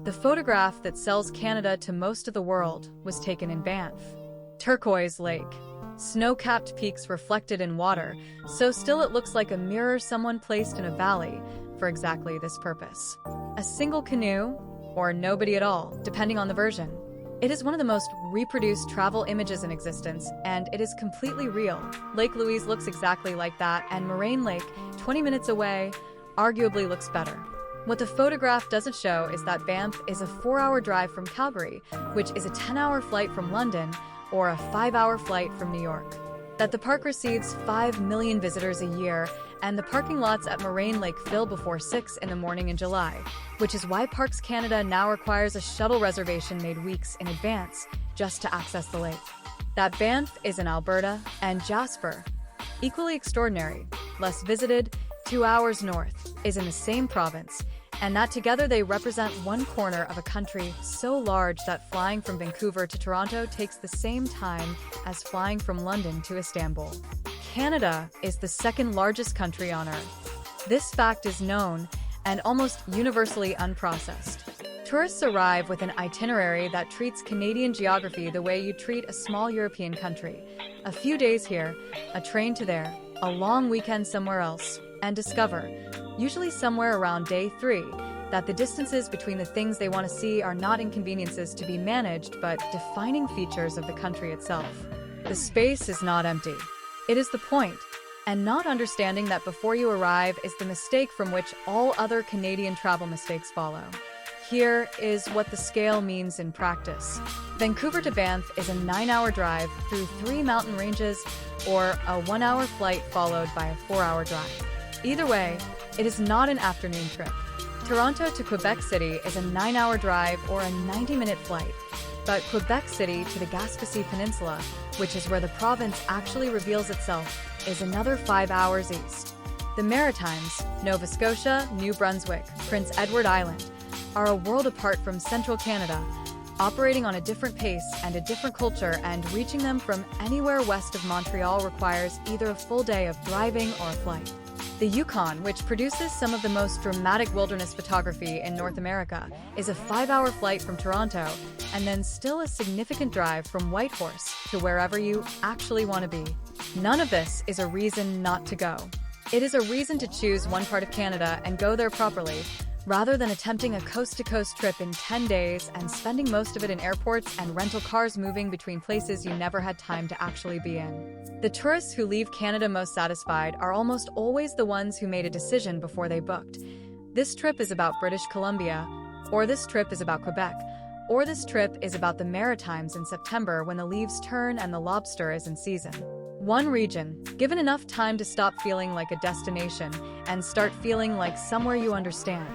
The photograph that sells Canada to most of the world was taken in Banff. Turquoise lake. Snow-capped peaks reflected in water, so still it looks like a mirror someone placed in a valley for exactly this purpose. A single canoe, or nobody at all, depending on the version. It is one of the most reproduced travel images in existence, and it is completely real. Lake Louise looks exactly like that, and Moraine Lake, 20 minutes away, arguably looks better. What the photograph doesn't show is that Banff is a 4-hour drive from Calgary, which is a 10-hour flight from London, or a 5-hour flight from New York. That the park receives 5 million visitors a year, and the parking lots at Moraine Lake fill before 6 in the morning in July, which is why Parks Canada now requires a shuttle reservation made weeks in advance just to access the lake. That Banff is in Alberta, and Jasper, equally extraordinary, less visited, 2 hours north, is in the same province, and that together they represent one corner of a country so large that flying from Vancouver to Toronto takes the same time as flying from London to Istanbul. Canada is the second largest country on Earth. This fact is known and almost universally unprocessed. Tourists arrive with an itinerary that treats Canadian geography the way you treat a small European country. A few days here, a train to there, a long weekend somewhere else, and discover, usually somewhere around day 3, that the distances between the things they want to see are not inconveniences to be managed but defining features of the country itself. The space is not empty. It is the point, and not understanding that before you arrive is the mistake from which all other Canadian travel mistakes follow. Here is what the scale means in practice. Vancouver to Banff is a 9-hour drive through 3 mountain ranges, or a 1-hour flight followed by a 4-hour drive. Either way, it is not an afternoon trip. Toronto to Quebec City is a 9-hour drive or a 90-minute flight, but Quebec City to the Gaspésie Peninsula, which is where the province actually reveals itself, is another 5 hours east. The Maritimes, Nova Scotia, New Brunswick, Prince Edward Island, are a world apart from central Canada, operating on a different pace and a different culture, and reaching them from anywhere west of Montreal requires either a full day of driving or a flight. The Yukon, which produces some of the most dramatic wilderness photography in North America, is a 5-hour flight from Toronto, and then still a significant drive from Whitehorse to wherever you actually want to be. None of this is a reason not to go. It is a reason to choose one part of Canada and go there properly, rather than attempting a coast-to-coast trip in 10 days and spending most of it in airports and rental cars moving between places you never had time to actually be in. The tourists who leave Canada most satisfied are almost always the ones who made a decision before they booked. This trip is about British Columbia, or this trip is about Quebec, or this trip is about the Maritimes in September when the leaves turn and the lobster is in season. One region, given enough time to stop feeling like a destination and start feeling like somewhere you understand.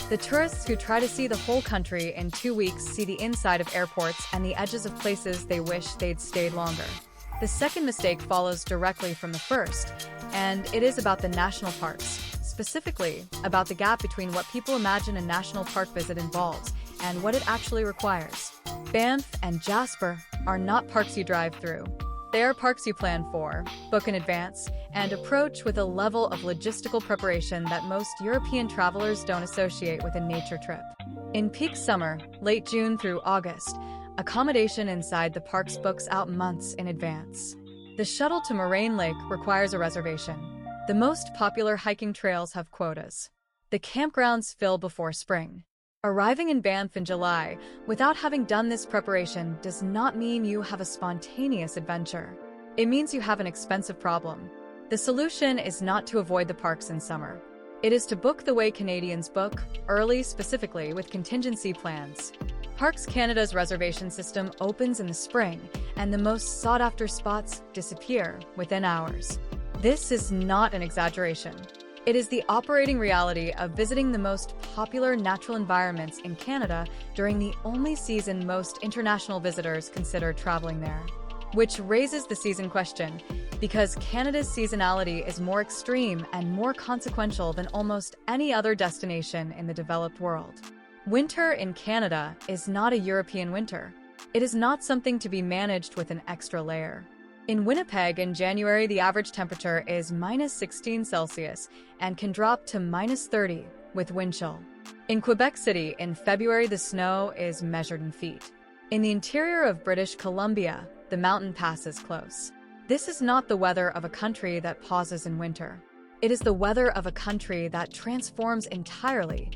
The tourists who try to see the whole country in 2 weeks see the inside of airports and the edges of places they wish they'd stayed longer. The second mistake follows directly from the first, and it is about the national parks, specifically about the gap between what people imagine a national park visit involves and what it actually requires. Banff and Jasper are not parks you drive through. They are parks you plan for, book in advance, and approach with a level of logistical preparation that most European travelers don't associate with a nature trip. In peak summer, late June through August, accommodation inside the parks books out months in advance. The shuttle to Moraine Lake requires a reservation. The most popular hiking trails have quotas. The campgrounds fill before spring. Arriving in Banff in July without having done this preparation does not mean you have a spontaneous adventure. It means you have an expensive problem. The solution is not to avoid the parks in summer. It is to book the way Canadians book, early, specifically with contingency plans. Parks Canada's reservation system opens in the spring, and the most sought-after spots disappear within hours. This is not an exaggeration. It is the operating reality of visiting the most popular natural environments in Canada during the only season most international visitors consider traveling there. Which raises the season question, because Canada's seasonality is more extreme and more consequential than almost any other destination in the developed world. Winter in Canada is not a European winter. It is not something to be managed with an extra layer. In Winnipeg in January, the average temperature is -16 Celsius and can drop to -30 with wind chill. In Quebec City, in February, the snow is measured in feet. In the interior of British Columbia, the mountain passes close. This is not the weather of a country that pauses in winter. It is the weather of a country that transforms entirely,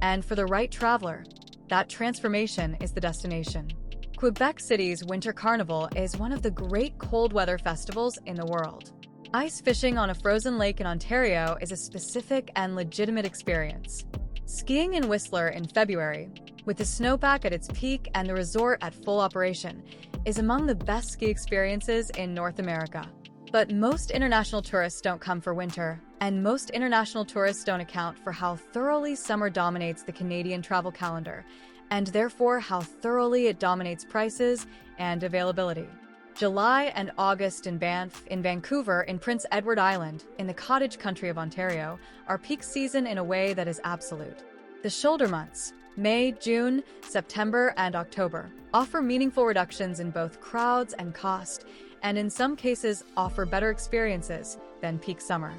and for the right traveler, that transformation is the destination. Quebec City's Winter Carnival is one of the great cold weather festivals in the world. Ice fishing on a frozen lake in Ontario is a specific and legitimate experience. Skiing in Whistler in February, with the snowpack at its peak and the resort at full operation, is among the best ski experiences in North America. But most international tourists don't come for winter, and most international tourists don't account for how thoroughly summer dominates the Canadian travel calendar, and therefore how thoroughly it dominates prices and availability. July and August in Banff, in Vancouver, in Prince Edward Island, in the cottage country of Ontario, are peak season in a way that is absolute. The shoulder months, May, June, September, and October, offer meaningful reductions in both crowds and cost, and in some cases offer better experiences than peak summer.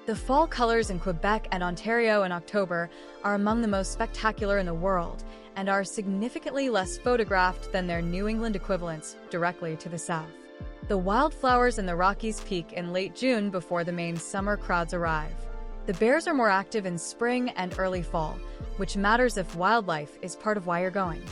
The fall colors in Quebec and Ontario in October are among the most spectacular in the world and are significantly less photographed than their New England equivalents directly to the south. The wildflowers in the Rockies peak in late June before the main summer crowds arrive. The bears are more active in spring and early fall, which matters if wildlife is part of why you're going.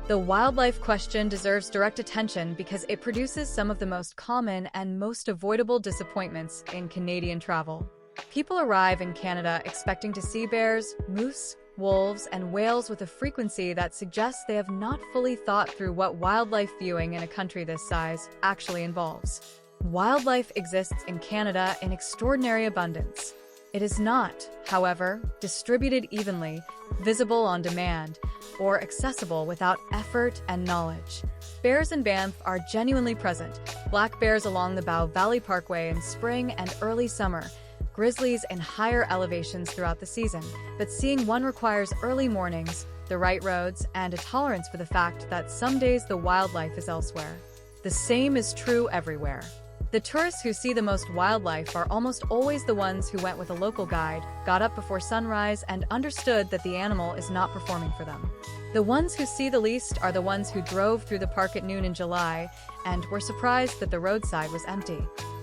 The wildlife question deserves direct attention because it produces some of the most common and most avoidable disappointments in Canadian travel. People arrive in Canada expecting to see bears, moose, wolves, and whales with a frequency that suggests they have not fully thought through what wildlife viewing in a country this size actually involves. Wildlife exists in Canada in extraordinary abundance. It is not, however, distributed evenly, visible on demand, or accessible without effort and knowledge. Bears in Banff are genuinely present, black bears along the Bow Valley Parkway in spring and early summer, grizzlies in higher elevations throughout the season, but seeing one requires early mornings, the right roads, and a tolerance for the fact that some days the wildlife is elsewhere. The same is true everywhere. The tourists who see the most wildlife are almost always the ones who went with a local guide, got up before sunrise, and understood that the animal is not performing for them. The ones who see the least are the ones who drove through the park at noon in July and were surprised that the roadside was empty.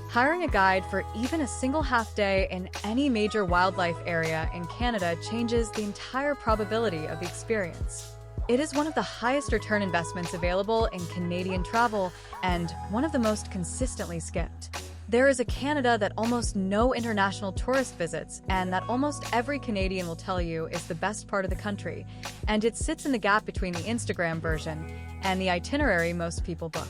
Hiring a guide for even a single half day in any major wildlife area in Canada changes the entire probability of the experience. It is one of the highest return investments available in Canadian travel and one of the most consistently skipped. There is a Canada that almost no international tourist visits and that almost every Canadian will tell you is the best part of the country, and it sits in the gap between the Instagram version and the itinerary most people book.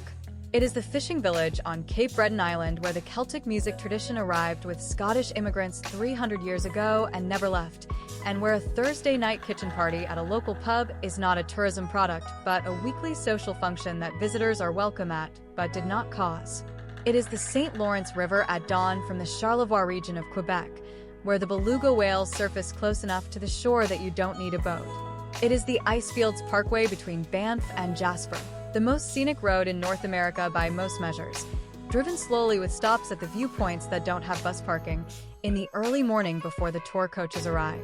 It is the fishing village on Cape Breton Island where the Celtic music tradition arrived with Scottish immigrants 300 years ago and never left, and where a Thursday night kitchen party at a local pub is not a tourism product, but a weekly social function that visitors are welcome at, but did not cause. It is the St. Lawrence River at dawn from the Charlevoix region of Quebec, where the beluga whales surface close enough to the shore that you don't need a boat. It is the Icefields Parkway between Banff and Jasper, the most scenic road in North America by most measures, driven slowly with stops at the viewpoints that don't have bus parking in the early morning before the tour coaches arrive.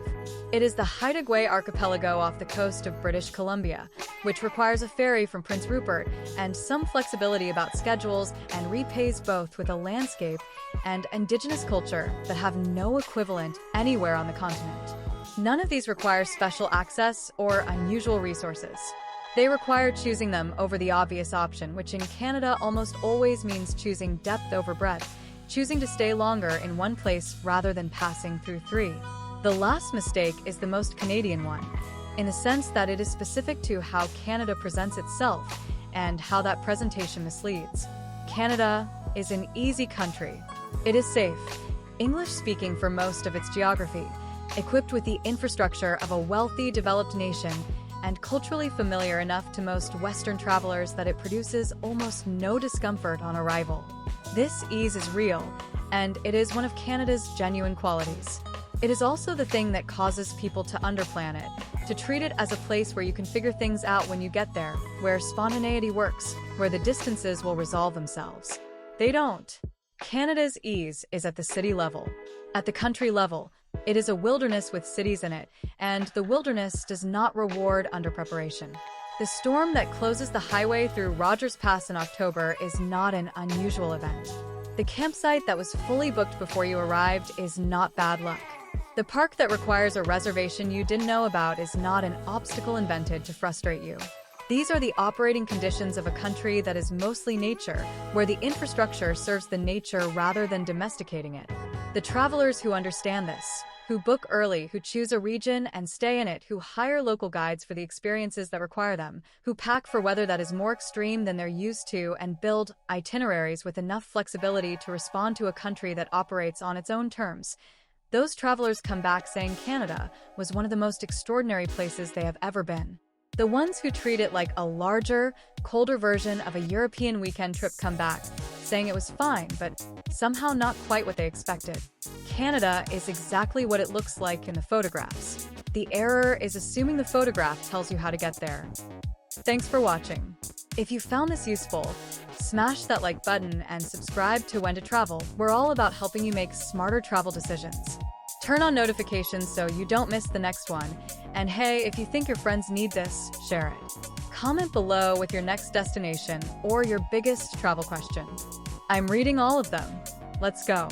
It is the Haida Gwaii archipelago off the coast of British Columbia, which requires a ferry from Prince Rupert and some flexibility about schedules and repays both with a landscape and indigenous culture that have no equivalent anywhere on the continent. None of these require special access or unusual resources. They require choosing them over the obvious option, which in Canada almost always means choosing depth over breadth, choosing to stay longer in one place rather than passing through three. The last mistake is the most Canadian one, in the sense that it is specific to how Canada presents itself and how that presentation misleads. Canada is an easy country. It is safe, English-speaking for most of its geography, equipped with the infrastructure of a wealthy, developed nation, and culturally familiar enough to most Western travelers that it produces almost no discomfort on arrival. This ease is real, and it is one of Canada's genuine qualities. It is also the thing that causes people to underplan it, to treat it as a place where you can figure things out when you get there, where spontaneity works, where the distances will resolve themselves. They don't. Canada's ease is at the city level. At the country level, It is a wilderness with cities in it, and the wilderness does not reward under-preparation. The storm that closes the highway through Rogers Pass in October is not an unusual event. The campsite that was fully booked before you arrived is not bad luck. The park that requires a reservation you didn't know about is not an obstacle invented to frustrate you. These are the operating conditions of a country that is mostly nature, where the infrastructure serves the nature rather than domesticating it. The travelers who understand this, who book early, who choose a region and stay in it, who hire local guides for the experiences that require them, who pack for weather that is more extreme than they're used to, and build itineraries with enough flexibility to respond to a country that operates on its own terms. Those travelers come back saying Canada was one of the most extraordinary places they have ever been. The ones who treat it like a larger, colder version of a European weekend trip come back, saying it was fine, but somehow not quite what they expected. Canada is exactly what it looks like in the photographs. The error is assuming the photograph tells you how to get there. Thanks for watching. If you found this useful, smash that like button and subscribe to When to Travel. We're all about helping you make smarter travel decisions. Turn on notifications so you don't miss the next one. And hey, if you think your friends need this, share it. Comment below with your next destination or your biggest travel question. I'm reading all of them. Let's go.